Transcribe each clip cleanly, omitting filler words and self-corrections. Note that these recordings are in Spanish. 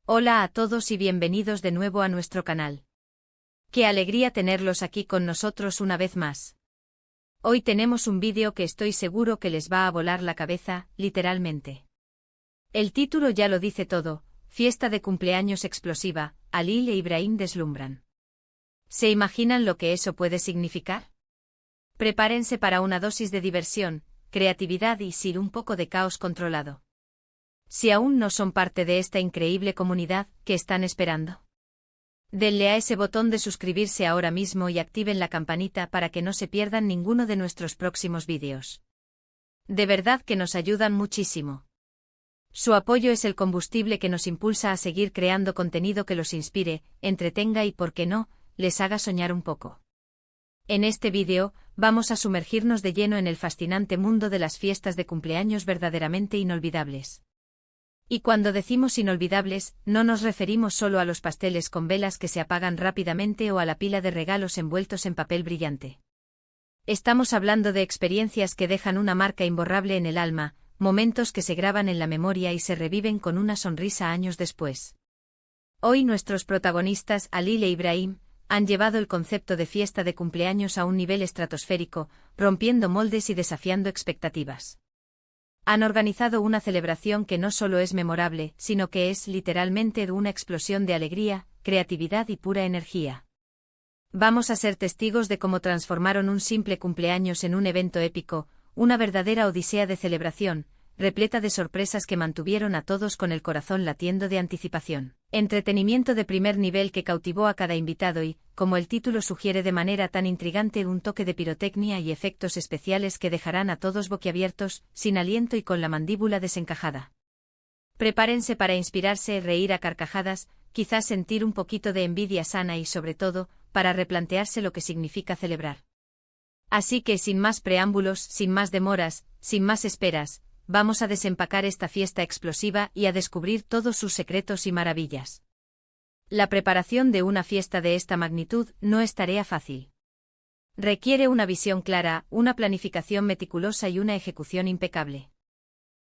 Hola a todos y bienvenidos de nuevo a nuestro canal. Qué alegría tenerlos aquí con nosotros una vez más. Hoy tenemos un vídeo que estoy seguro que les va a volar la cabeza, literalmente. El título ya lo dice todo: fiesta de cumpleaños explosiva, Halil e Ibrahim deslumbran. ¿Se imaginan lo que eso puede significar? Prepárense para una dosis de diversión, creatividad y sí, un poco de caos controlado. Si aún no son parte de esta increíble comunidad, ¿qué están esperando? Denle a ese botón de suscribirse ahora mismo y activen la campanita para que no se pierdan ninguno de nuestros próximos vídeos. De verdad que nos ayudan muchísimo. Su apoyo es el combustible que nos impulsa a seguir creando contenido que los inspire, entretenga y, por qué no, les haga soñar un poco. En este vídeo, vamos a sumergirnos de lleno en el fascinante mundo de las fiestas de cumpleaños verdaderamente inolvidables. Y cuando decimos inolvidables, no nos referimos solo a los pasteles con velas que se apagan rápidamente o a la pila de regalos envueltos en papel brillante. Estamos hablando de experiencias que dejan una marca imborrable en el alma, momentos que se graban en la memoria y se reviven con una sonrisa años después. Hoy nuestros protagonistas, Halil e Ibrahim, han llevado el concepto de fiesta de cumpleaños a un nivel estratosférico, rompiendo moldes y desafiando expectativas. Han organizado una celebración que no solo es memorable, sino que es literalmente una explosión de alegría, creatividad y pura energía. Vamos a ser testigos de cómo transformaron un simple cumpleaños en un evento épico, una verdadera odisea de celebración, repleta de sorpresas que mantuvieron a todos con el corazón latiendo de anticipación. Entretenimiento de primer nivel que cautivó a cada invitado y, como el título sugiere de manera tan intrigante, un toque de pirotecnia y efectos especiales que dejarán a todos boquiabiertos, sin aliento y con la mandíbula desencajada. Prepárense para inspirarse, reír a carcajadas, quizás sentir un poquito de envidia sana y, sobre todo, para replantearse lo que significa celebrar. Así que, sin más preámbulos, sin más demoras, sin más esperas, vamos a desempacar esta fiesta explosiva y a descubrir todos sus secretos y maravillas. La preparación de una fiesta de esta magnitud no es tarea fácil. Requiere una visión clara, una planificación meticulosa y una ejecución impecable.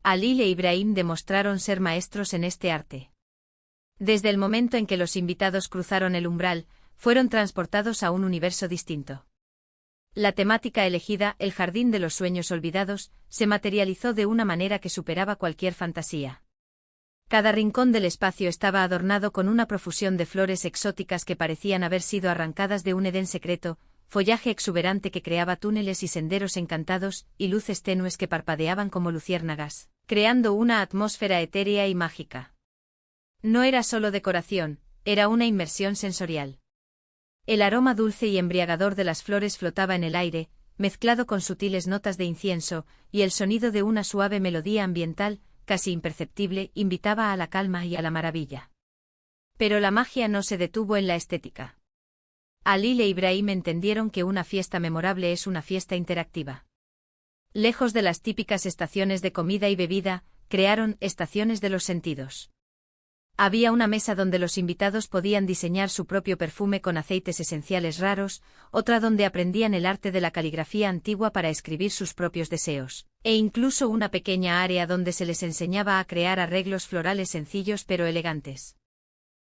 Halil e Ibrahim demostraron ser maestros en este arte. Desde el momento en que los invitados cruzaron el umbral, fueron transportados a un universo distinto. La temática elegida, el jardín de los sueños olvidados, se materializó de una manera que superaba cualquier fantasía. Cada rincón del espacio estaba adornado con una profusión de flores exóticas que parecían haber sido arrancadas de un Edén secreto, follaje exuberante que creaba túneles y senderos encantados, y luces tenues que parpadeaban como luciérnagas, creando una atmósfera etérea y mágica. No era solo decoración, era una inmersión sensorial. El aroma dulce y embriagador de las flores flotaba en el aire, mezclado con sutiles notas de incienso, y el sonido de una suave melodía ambiental, casi imperceptible, invitaba a la calma y a la maravilla. Pero la magia no se detuvo en la estética. Halil e Ibrahim entendieron que una fiesta memorable es una fiesta interactiva. Lejos de las típicas estaciones de comida y bebida, crearon estaciones de los sentidos. Había una mesa donde los invitados podían diseñar su propio perfume con aceites esenciales raros, otra donde aprendían el arte de la caligrafía antigua para escribir sus propios deseos, e incluso una pequeña área donde se les enseñaba a crear arreglos florales sencillos pero elegantes.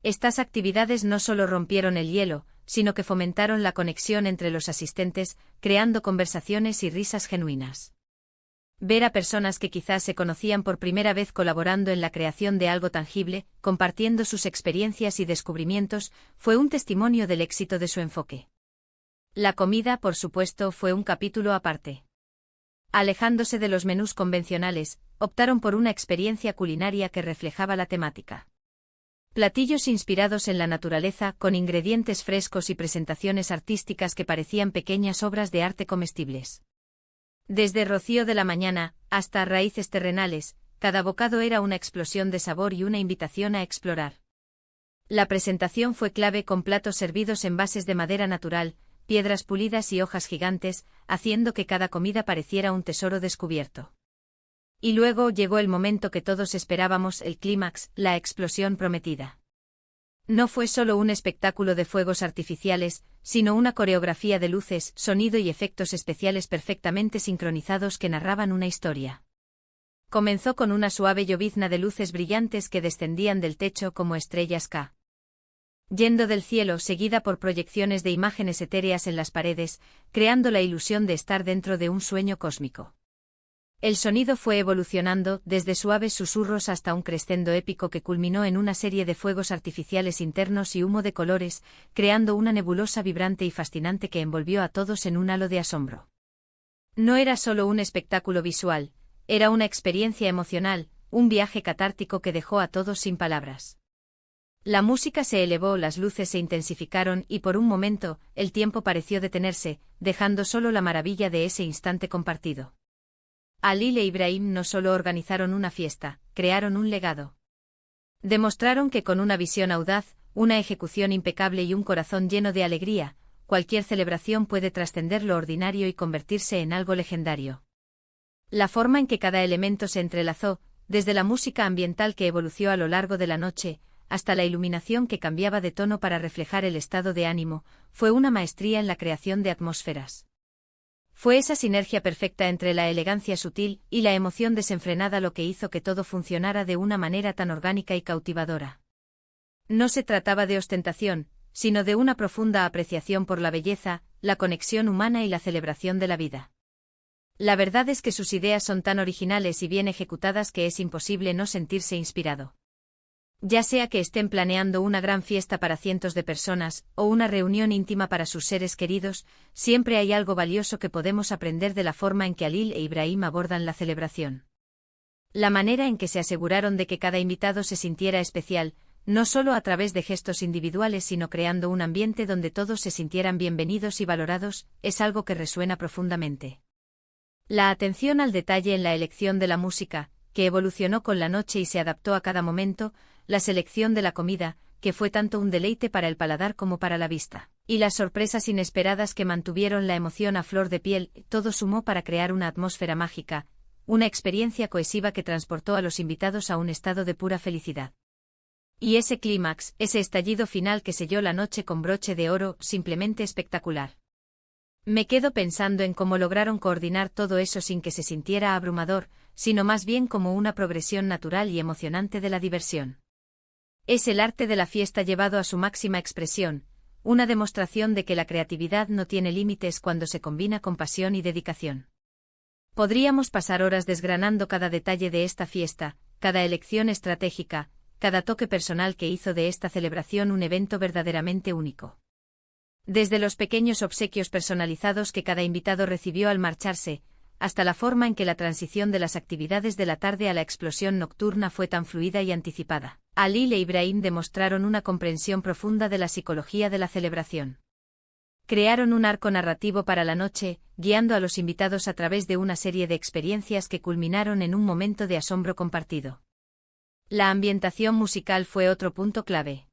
Estas actividades no solo rompieron el hielo, sino que fomentaron la conexión entre los asistentes, creando conversaciones y risas genuinas. Ver a personas que quizás se conocían por primera vez colaborando en la creación de algo tangible, compartiendo sus experiencias y descubrimientos, fue un testimonio del éxito de su enfoque. La comida, por supuesto, fue un capítulo aparte. Alejándose de los menús convencionales, optaron por una experiencia culinaria que reflejaba la temática. Platillos inspirados en la naturaleza, con ingredientes frescos y presentaciones artísticas que parecían pequeñas obras de arte comestibles. Desde rocío de la mañana, hasta raíces terrenales, cada bocado era una explosión de sabor y una invitación a explorar. La presentación fue clave, con platos servidos en vases de madera natural, piedras pulidas y hojas gigantes, haciendo que cada comida pareciera un tesoro descubierto. Y luego llegó el momento que todos esperábamos, el clímax, la explosión prometida. No fue solo un espectáculo de fuegos artificiales, sino una coreografía de luces, sonido y efectos especiales perfectamente sincronizados que narraban una historia. Comenzó con una suave llovizna de luces brillantes que descendían del techo como estrellas yendo del cielo, seguida por proyecciones de imágenes etéreas en las paredes, creando la ilusión de estar dentro de un sueño cósmico. El sonido fue evolucionando, desde suaves susurros hasta un crescendo épico que culminó en una serie de fuegos artificiales internos y humo de colores, creando una nebulosa vibrante y fascinante que envolvió a todos en un halo de asombro. No era solo un espectáculo visual, era una experiencia emocional, un viaje catártico que dejó a todos sin palabras. La música se elevó, las luces se intensificaron y por un momento, el tiempo pareció detenerse, dejando solo la maravilla de ese instante compartido. Alil e Ibrahim no solo organizaron una fiesta, crearon un legado. Demostraron que con una visión audaz, una ejecución impecable y un corazón lleno de alegría, cualquier celebración puede trascender lo ordinario y convertirse en algo legendario. La forma en que cada elemento se entrelazó, desde la música ambiental que evolucionó a lo largo de la noche, hasta la iluminación que cambiaba de tono para reflejar el estado de ánimo, fue una maestría en la creación de atmósferas. Fue esa sinergia perfecta entre la elegancia sutil y la emoción desenfrenada lo que hizo que todo funcionara de una manera tan orgánica y cautivadora. No se trataba de ostentación, sino de una profunda apreciación por la belleza, la conexión humana y la celebración de la vida. La verdad es que sus ideas son tan originales y bien ejecutadas que es imposible no sentirse inspirado. Ya sea que estén planeando una gran fiesta para cientos de personas, o una reunión íntima para sus seres queridos, siempre hay algo valioso que podemos aprender de la forma en que Alil e Ibrahim abordan la celebración. La manera en que se aseguraron de que cada invitado se sintiera especial, no solo a través de gestos individuales sino creando un ambiente donde todos se sintieran bienvenidos y valorados, es algo que resuena profundamente. La atención al detalle en la elección de la música, que evolucionó con la noche y se adaptó a cada momento, la selección de la comida, que fue tanto un deleite para el paladar como para la vista, y las sorpresas inesperadas que mantuvieron la emoción a flor de piel, todo sumó para crear una atmósfera mágica, una experiencia cohesiva que transportó a los invitados a un estado de pura felicidad. Y ese clímax, ese estallido final que selló la noche con broche de oro, simplemente espectacular. Me quedo pensando en cómo lograron coordinar todo eso sin que se sintiera abrumador, sino más bien como una progresión natural y emocionante de la diversión. Es el arte de la fiesta llevado a su máxima expresión, una demostración de que la creatividad no tiene límites cuando se combina con pasión y dedicación. Podríamos pasar horas desgranando cada detalle de esta fiesta, cada elección estratégica, cada toque personal que hizo de esta celebración un evento verdaderamente único. Desde los pequeños obsequios personalizados que cada invitado recibió al marcharse, hasta la forma en que la transición de las actividades de la tarde a la explosión nocturna fue tan fluida y anticipada. Alil e Ibrahim demostraron una comprensión profunda de la psicología de la celebración. Crearon un arco narrativo para la noche, guiando a los invitados a través de una serie de experiencias que culminaron en un momento de asombro compartido. La ambientación musical fue otro punto clave.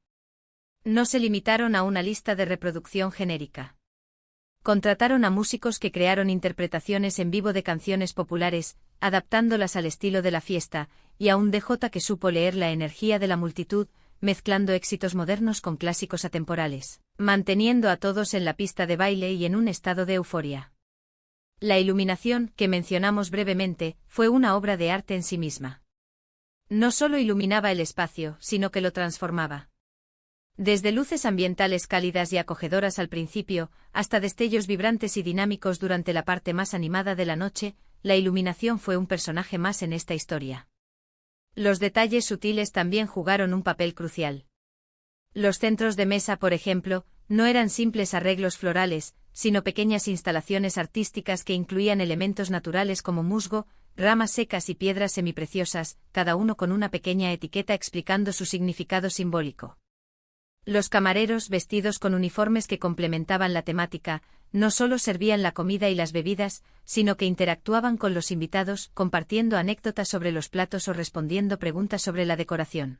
No se limitaron a una lista de reproducción genérica. Contrataron a músicos que crearon interpretaciones en vivo de canciones populares, adaptándolas al estilo de la fiesta, y a un DJ que supo leer la energía de la multitud, mezclando éxitos modernos con clásicos atemporales, manteniendo a todos en la pista de baile y en un estado de euforia. La iluminación, que mencionamos brevemente, fue una obra de arte en sí misma. No solo iluminaba el espacio, sino que lo transformaba. Desde luces ambientales cálidas y acogedoras al principio, hasta destellos vibrantes y dinámicos durante la parte más animada de la noche, la iluminación fue un personaje más en esta historia. Los detalles sutiles también jugaron un papel crucial. Los centros de mesa, por ejemplo, no eran simples arreglos florales, sino pequeñas instalaciones artísticas que incluían elementos naturales como musgo, ramas secas y piedras semipreciosas, cada uno con una pequeña etiqueta explicando su significado simbólico. Los camareros, vestidos con uniformes que complementaban la temática, no solo servían la comida y las bebidas, sino que interactuaban con los invitados, compartiendo anécdotas sobre los platos o respondiendo preguntas sobre la decoración.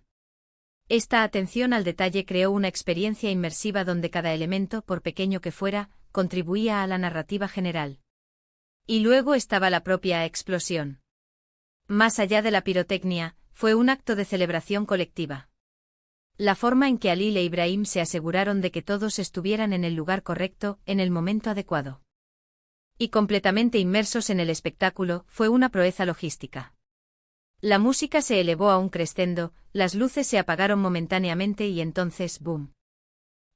Esta atención al detalle creó una experiencia inmersiva donde cada elemento, por pequeño que fuera, contribuía a la narrativa general. Y luego estaba la propia explosión. Más allá de la pirotecnia, fue un acto de celebración colectiva. La forma en que Alil e Ibrahim se aseguraron de que todos estuvieran en el lugar correcto, en el momento adecuado. Y completamente inmersos en el espectáculo, fue una proeza logística. La música se elevó a un crescendo, las luces se apagaron momentáneamente y entonces, ¡boom!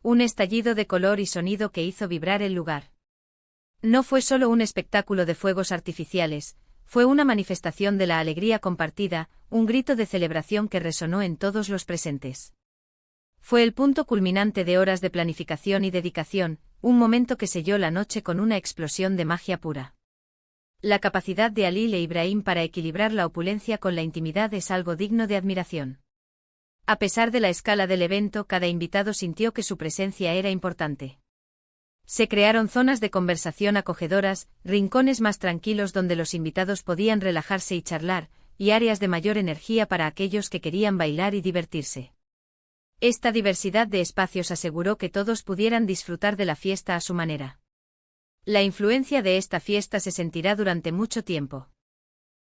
Un estallido de color y sonido que hizo vibrar el lugar. No fue solo un espectáculo de fuegos artificiales, fue una manifestación de la alegría compartida, un grito de celebración que resonó en todos los presentes. Fue el punto culminante de horas de planificación y dedicación, un momento que selló la noche con una explosión de magia pura. La capacidad de Alil e Ibrahim para equilibrar la opulencia con la intimidad es algo digno de admiración. A pesar de la escala del evento, cada invitado sintió que su presencia era importante. Se crearon zonas de conversación acogedoras, rincones más tranquilos donde los invitados podían relajarse y charlar, y áreas de mayor energía para aquellos que querían bailar y divertirse. Esta diversidad de espacios aseguró que todos pudieran disfrutar de la fiesta a su manera. La influencia de esta fiesta se sentirá durante mucho tiempo.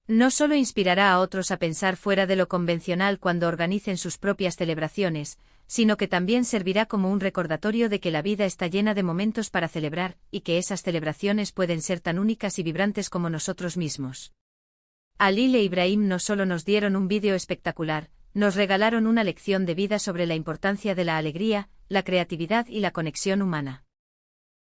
No solo inspirará a otros a pensar fuera de lo convencional cuando organicen sus propias celebraciones, sino que también servirá como un recordatorio de que la vida está llena de momentos para celebrar, y que esas celebraciones pueden ser tan únicas y vibrantes como nosotros mismos. Alil e Ibrahim no solo nos dieron un vídeo espectacular, nos regalaron una lección de vida sobre la importancia de la alegría, la creatividad y la conexión humana.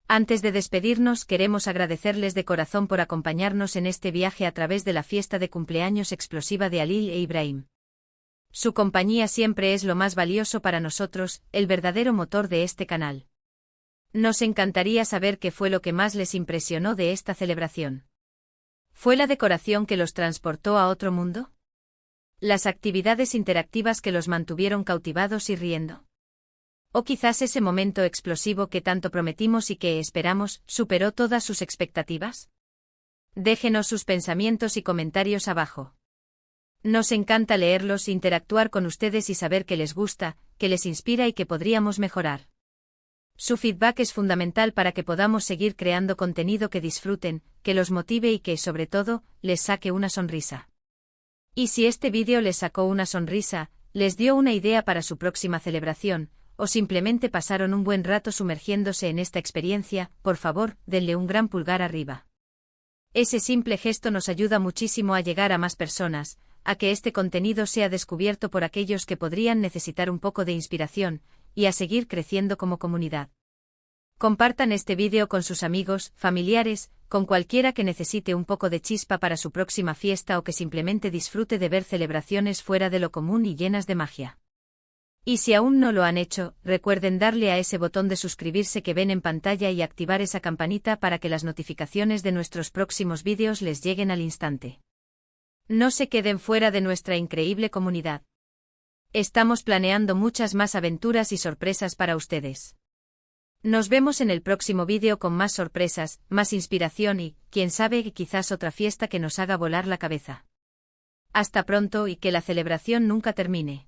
Antes de despedirnos, queremos agradecerles de corazón por acompañarnos en este viaje a través de la fiesta de cumpleaños explosiva de Alil e Ibrahim. Su compañía siempre es lo más valioso para nosotros, el verdadero motor de este canal. Nos encantaría saber qué fue lo que más les impresionó de esta celebración. ¿Fue la decoración que los transportó a otro mundo? ¿Las actividades interactivas que los mantuvieron cautivados y riendo? ¿O quizás ese momento explosivo que tanto prometimos y que esperamos superó todas sus expectativas? Déjenos sus pensamientos y comentarios abajo. Nos encanta leerlos, interactuar con ustedes y saber que les gusta, que les inspira y que podríamos mejorar. Su feedback es fundamental para que podamos seguir creando contenido que disfruten, que los motive y que, sobre todo, les saque una sonrisa. Y si este vídeo les sacó una sonrisa, les dio una idea para su próxima celebración, o simplemente pasaron un buen rato sumergiéndose en esta experiencia, por favor, denle un gran pulgar arriba. Ese simple gesto nos ayuda muchísimo a llegar a más personas, a que este contenido sea descubierto por aquellos que podrían necesitar un poco de inspiración, y a seguir creciendo como comunidad. Compartan este vídeo con sus amigos, familiares, con cualquiera que necesite un poco de chispa para su próxima fiesta o que simplemente disfrute de ver celebraciones fuera de lo común y llenas de magia. Y si aún no lo han hecho, recuerden darle a ese botón de suscribirse que ven en pantalla y activar esa campanita para que las notificaciones de nuestros próximos vídeos les lleguen al instante. No se queden fuera de nuestra increíble comunidad. Estamos planeando muchas más aventuras y sorpresas para ustedes. Nos vemos en el próximo vídeo con más sorpresas, más inspiración y, quién sabe, quizás otra fiesta que nos haga volar la cabeza. Hasta pronto y que la celebración nunca termine.